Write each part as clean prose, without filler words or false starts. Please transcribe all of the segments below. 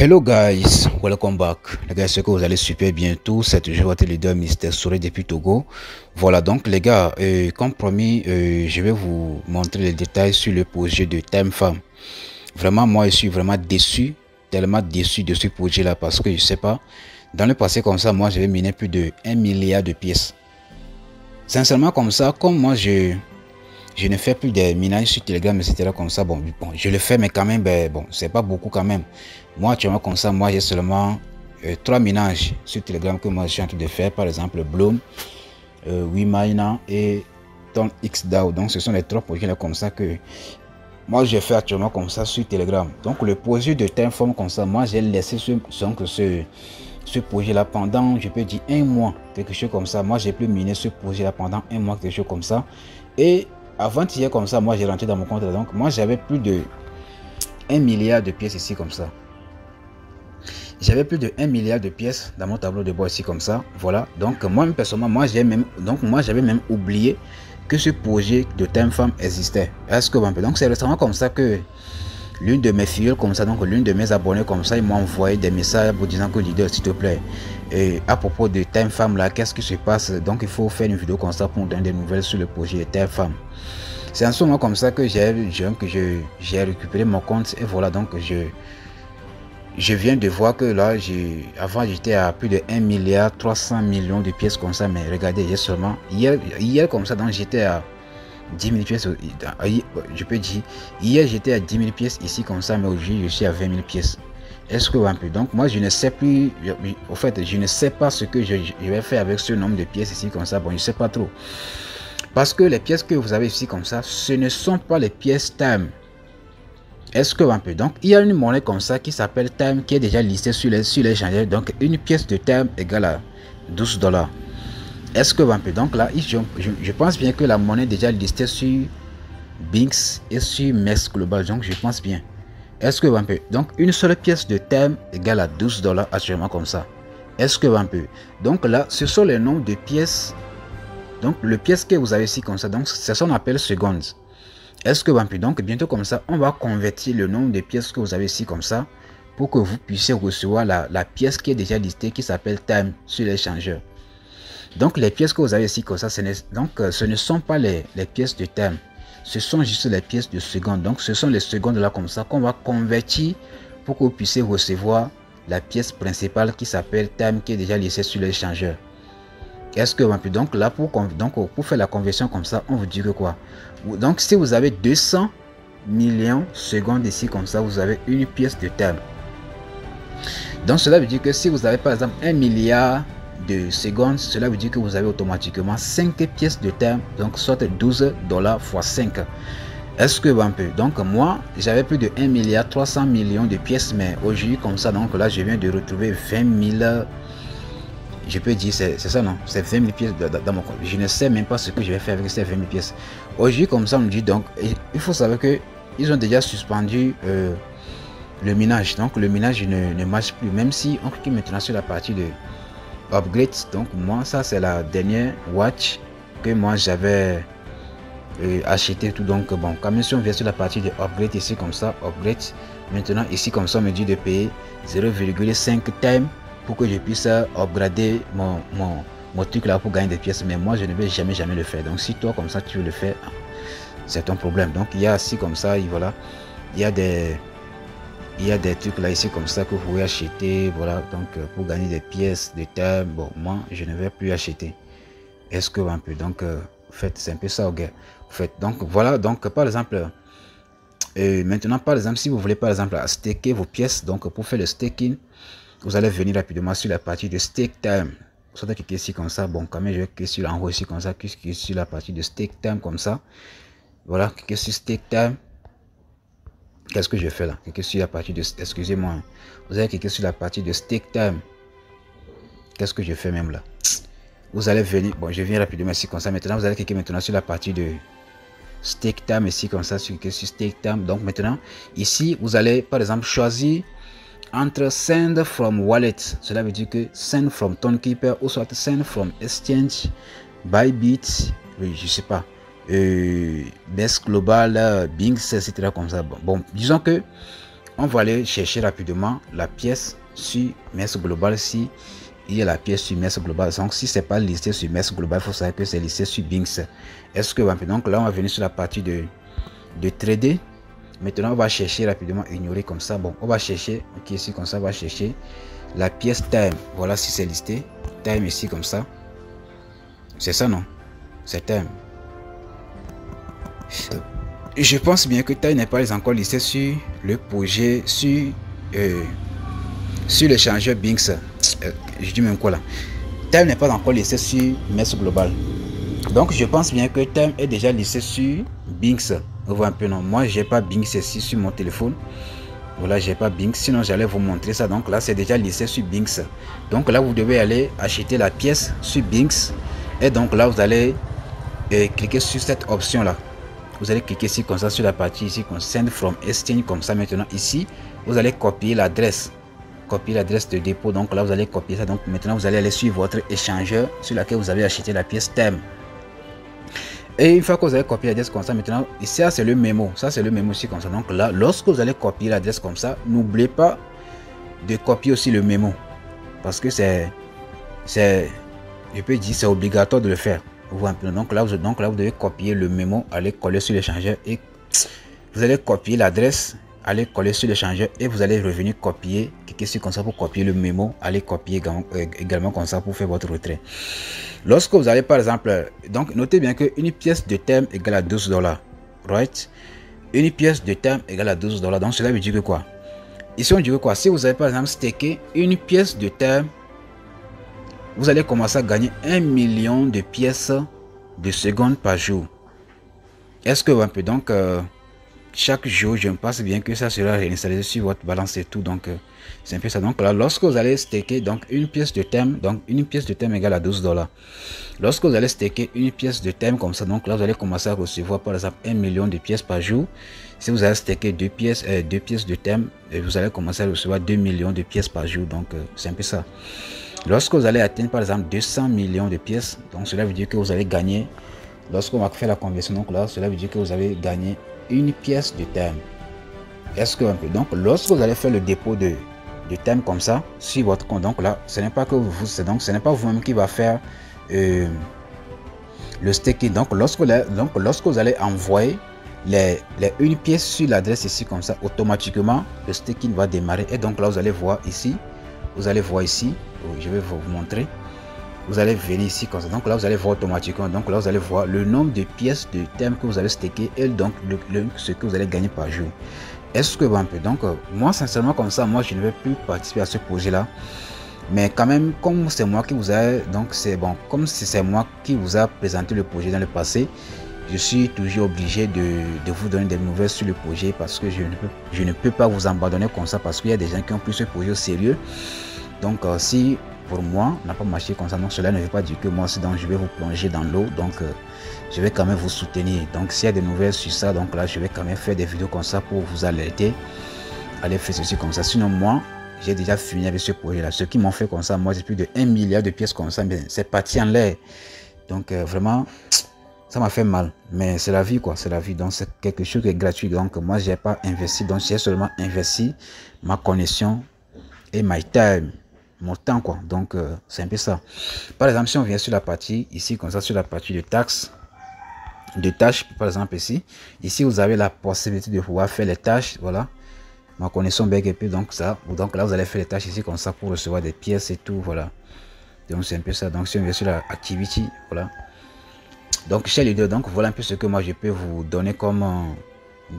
Hello guys, welcome back. Les gars, c'est que vous allez super bientôt. C'est toujours votre leader Mister Souré depuis Togo. Voilà donc les gars, comme promis, je vais vous montrer les détails sur le projet de Time Farm. Vraiment, moi je suis vraiment déçu, tellement déçu de ce projet là parce que je sais pas, dans le passé comme ça, moi j'avais miné plus de 1 milliard de pièces. Sincèrement comme ça, comme moi je ne fais plus des minages sur Telegram, etc. comme ça. Bon, je le fais, mais quand même, bon, c'est pas beaucoup quand même. Moi, actuellement, comme ça, moi, j'ai seulement 3 minages sur Telegram que moi, je suis en train de faire. Par exemple, Bloom, WeMiner et Ton XDAO. Donc, ce sont les 3 projets là comme ça que moi, je fais actuellement comme ça sur Telegram. Donc, le projet de Timeform comme ça, moi, j'ai laissé ce projet là pendant, je peux dire, 1 mois, quelque chose comme ça. Moi, j'ai plus miné ce projet là pendant 1 mois, quelque chose comme ça. Et avant-hier comme ça, moi j'ai rentré dans mon compte, donc moi j'avais plus de 1 milliard de pièces ici comme ça. J'avais plus de 1 milliard de pièces dans mon tableau de bord ici comme ça. Voilà, donc moi personnellement, moi j'avais même oublié que ce projet de Time Farm existait. Est-ce que donc c'est récemment comme ça que l'une de mes filles comme ça, donc l'une de mes abonnés comme ça, ils m'ont envoyé des messages pour disant que leader, s'il te plaît, et à propos de Time Farm là, qu'est-ce qui se passe? Donc il faut faire une vidéo comme ça pour donner des nouvelles sur le projet de Time Farm. C'est en ce moment comme ça que j'ai récupéré mon compte et voilà, donc je viens de voir que là, avant j'étais à plus de 1 milliard 300 millions de pièces comme ça, mais regardez, j'ai seulement hier comme ça, donc j'étais à 10 000 pièces, je peux dire, hier j'étais à 10 000 pièces ici comme ça, mais aujourd'hui je suis à 20 000 pièces. Est-ce que un peu, donc moi je ne sais plus, au fait je ne sais pas ce que je vais faire avec ce nombre de pièces ici comme ça, bon je sais pas trop. Parce que les pièces que vous avez ici comme ça, ce ne sont pas les pièces Time. Est-ce que un peu, donc il y a une monnaie comme ça qui s'appelle Time qui est déjà listée sur les échangeurs. Donc une pièce de Time égale à 12 dollars. Est-ce que un peu, donc là je pense bien que la monnaie est déjà listée sur Binx et sur Mex Global, donc je pense bien. Est-ce que un peu, donc une seule pièce de Time égale à 12 dollars actuellement comme ça. Est-ce que un peu, donc là ce sont les nombres de pièces. Donc le pièce que vous avez ici comme ça, donc c'est ce qu'on appelle secondes. Est-ce que donc bientôt comme ça, on va convertir le nombre de pièces que vous avez ici comme ça pour que vous puissiez recevoir la pièce qui est déjà listée qui s'appelle Time sur l'échangeur. Donc les pièces que vous avez ici comme ça, ce ne sont pas les pièces de Time, ce sont juste les pièces de secondes. Donc ce sont les secondes là comme ça qu'on va convertir pour que vous puissiez recevoir la pièce principale qui s'appelle Time qui est déjà listée sur l'échangeur. Est-ce que donc là pour faire la conversion comme ça, on vous dit que quoi? Donc si vous avez 200 millions secondes ici comme ça, vous avez une pièce de Time. Donc cela veut dire que si vous avez par exemple 1 milliard de secondes, cela veut dire que vous avez automatiquement 5 pièces de Time, donc soit 12 dollars x 5. Est-ce que un peu, donc moi j'avais plus de 1 milliard 300 millions de pièces, mais aujourd'hui comme ça, donc là je viens de retrouver 20 000. Je peux dire, c'est ça, non? C'est 20 000 pièces dans mon compte. Je ne sais même pas ce que je vais faire avec ces 20 000 pièces. Aujourd'hui, comme ça, on me dit donc, il faut savoir que ils ont déjà suspendu le minage. Donc, le minage ne marche plus. Même si on clique maintenant sur la partie de upgrade. Donc, moi, ça, c'est la dernière watch que moi j'avais acheté tout. Donc, bon, comme si on vient sur la partie de upgrade ici, comme ça, upgrade. Maintenant, ici, comme ça, on me dit de payer 0,5 Time pour que je puisse upgrader mon truc là pour gagner des pièces, mais moi je ne vais jamais le faire. Donc si toi comme ça tu veux le faire, c'est ton problème. Donc il y a ici comme ça, et voilà, il y a des trucs là ici comme ça que vous pouvez acheter, voilà, donc pour gagner des pièces de Time. Bon, moi je ne vais plus acheter. Est-ce que un peu, donc en fait c'est un peu ça, ok. En fait, donc voilà, donc par exemple maintenant par exemple si vous voulez par exemple staker vos pièces, donc pour faire le staking, vous allez venir rapidement sur la partie de Stake Time. Vous allez cliquer ici comme ça. Bon, quand même, je vais cliquer sur l'en haut ici comme ça. Cliquer sur la partie de Stake Time comme ça. Voilà, cliquez sur Stake Time. Qu'est-ce que je fais là? Cliquez sur la partie de. Excusez-moi. Vous allez cliquer sur la partie de Stake Time. Qu'est-ce que je fais même là? Vous allez venir. Bon, je viens rapidement ici comme ça. Maintenant, vous allez cliquer maintenant sur la partie de Stake Time ici comme ça. Cliquez sur Stake Time. Donc maintenant, ici, vous allez par exemple choisir entre send from wallet, cela veut dire que send from Tonkeeper ou soit send from exchange, Bybit, oui je sais pas, Mex Global, Binx, etc. comme ça. Bon, disons que on va aller chercher rapidement la pièce sur MES Global si il y a la pièce sur MES Global. Donc si c'est pas listé sur MES Global, il faut savoir que c'est listé sur Binx. Est-ce que donc là on va venir sur la partie de trader. Maintenant on va chercher rapidement, ignorer comme ça. Bon, on va chercher, ok, ici comme ça, on va chercher la pièce time. Voilà, si c'est listé, time ici comme ça. C'est ça, non? C'est time. Je pense bien que time n'est pas encore listé sur le projet, sur l'échangeur Binx. Je dis même quoi là? Time n'est pas encore listé sur MES Global. Donc je pense bien que time est déjà listé sur Binx. On voit un peu, non? Moi j'ai pas Binx ici sur mon téléphone. Voilà, j'ai pas Binx, sinon j'allais vous montrer ça. Donc là c'est déjà listé sur Binx. Donc là vous devez aller acheter la pièce sur Binx. Et donc là vous allez cliquer sur cette option là. Vous allez cliquer ici comme ça sur la partie ici comme Send from Exchange comme ça. Maintenant ici vous allez copier l'adresse. Copier l'adresse de dépôt. Donc là vous allez copier ça. Donc maintenant vous allez aller sur votre échangeur sur laquelle vous avez acheté la pièce thème. Et une fois que vous avez copié l'adresse comme ça, maintenant ici c'est le mémo. Ça c'est le mémo ici comme ça. Donc là lorsque vous allez copier l'adresse comme ça, n'oubliez pas de copier aussi le mémo. Parce que je peux dire c'est obligatoire de le faire. Donc là, vous devez copier le mémo, aller coller sur l'échangeur et vous allez copier l'adresse, aller coller sur l'échangeur et vous allez revenir copier, cliquer sur comme ça pour copier le mémo, aller copier également comme ça pour faire votre retrait. Lorsque vous allez par exemple, donc notez bien qu'une pièce de thème égale à 12 $, right? Une pièce de thème égale à 12 $, donc cela veut dire que quoi? Ici on dit que quoi? Si vous avez par exemple stacké une pièce de thème, vous allez commencer à gagner 1 million de pièces de secondes par jour. Est-ce que un peu donc chaque jour je me passe bien que ça sera réinstallé sur votre balance et tout, donc c'est un peu ça. Donc là lorsque vous allez stacker donc une pièce de thème, donc une pièce de thème égale à 12 $. Lorsque vous allez stacker une pièce de thème comme ça, donc là vous allez commencer à recevoir par exemple 1 million de pièces par jour. Si vous avez stacké deux pièces de thème, vous allez commencer à recevoir 2 millions de pièces par jour, donc c'est un peu ça. Lorsque vous allez atteindre par exemple 200 millions de pièces, donc cela veut dire que vous allez gagner, lorsqu'on va faire la conversion, donc là cela veut dire que vous avez gagné une pièce de thème. Est-ce que donc lorsque vous allez faire le dépôt de thème comme ça sur votre compte, donc là ce n'est pas que vous, ce n'est pas vous-même qui va faire le staking. Donc lorsque vous allez envoyer une pièce sur l'adresse ici comme ça, automatiquement le staking va démarrer. Et donc là vous allez voir ici, je vais vous montrer. Vous allez venir ici comme ça. Donc là vous allez voir automatiquement. Donc là vous allez voir le nombre de pièces de thème que vous avez stacké et donc ce que vous allez gagner par jour. Est-ce que un peu donc moi sincèrement comme ça, moi je ne vais plus participer à ce projet là. Mais quand même, comme c'est moi qui vous a, donc c'est bon, comme c'est moi qui vous a présenté le projet dans le passé, je suis toujours obligé de vous donner des nouvelles sur le projet parce que je ne peux pas vous abandonner comme ça parce qu'il y a des gens qui ont pris ce projet au sérieux. Donc si pour moi n'a pas marché comme ça, donc cela ne veut pas dire que moi aussi donc je vais vous plonger dans l'eau. Donc je vais quand même vous soutenir. Donc s'il y a des nouvelles sur ça, donc là je vais quand même faire des vidéos comme ça pour vous alerter. Allez faire ceci comme ça. Sinon moi j'ai déjà fini avec ce projet là. Ceux qui m'ont fait comme ça, moi j'ai plus de 1 milliard de pièces comme ça, mais c'est parti en l'air. Donc vraiment ça m'a fait mal, mais c'est la vie quoi, c'est la vie. Donc c'est quelque chose qui est gratuit. Donc moi j'ai pas investi, donc j'ai seulement investi ma connexion et my time, mon temps quoi. Donc c'est un peu ça. Par exemple si on vient sur la partie ici comme ça, sur la partie de taxes, de tâches par exemple ici vous avez la possibilité de pouvoir faire les tâches. Voilà, ma connexion bug et puis donc ça, donc là vous allez faire les tâches ici comme ça pour recevoir des pièces et tout. Voilà, donc c'est un peu ça. Donc si on vient sur la activity, voilà, donc chez les deux, donc voilà un peu ce que moi je peux vous donner comme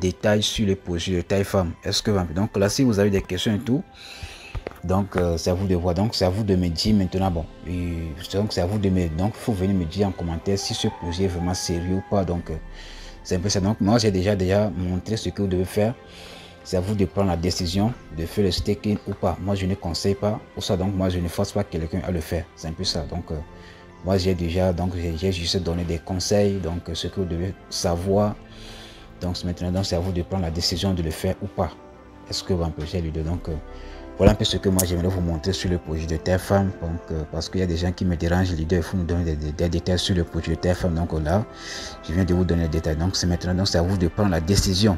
détail sur le projet de Typham. Est-ce que donc là si vous avez des questions et tout, donc c'est à vous de voir. Donc c'est à vous de me dire maintenant. Bon, donc c'est à vous de me, donc il faut venir me dire en commentaire si ce projet est vraiment sérieux ou pas. Donc c'est un peu ça. Donc moi j'ai déjà montré ce que vous devez faire. C'est à vous de prendre la décision de faire le staking ou pas. Moi je ne conseille pas pour ça, donc moi je ne force pas quelqu'un à le faire. C'est un peu ça. Donc moi j'ai juste donné des conseils, donc ce que vous devez savoir. Donc maintenant donc c'est à vous de prendre la décision de le faire ou pas. Est-ce que vous empêchez les deux? Donc voilà un peu ce que moi j'aimerais vous montrer sur le projet de Typham. Donc parce qu'il y a des gens qui me dérangent, les deux, il faut nous donner des détails sur le projet de Typham. Donc là je viens de vous donner des détails. Donc c'est maintenant, donc c'est à vous de prendre la décision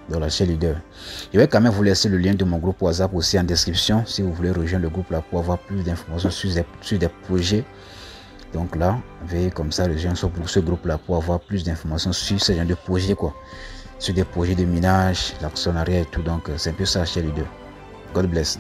dans la chaîne leader. Je vais quand même vous laisser le lien de mon groupe WhatsApp aussi en description si vous voulez rejoindre le groupe là pour avoir plus d'informations sur des projets. Donc là, veuillez comme ça rejoindre ce groupe là pour avoir plus d'informations sur ce genre de projet quoi. Sur des projets de minage, l'actionnariat et tout. Donc c'est un peu ça chez leader. God bless.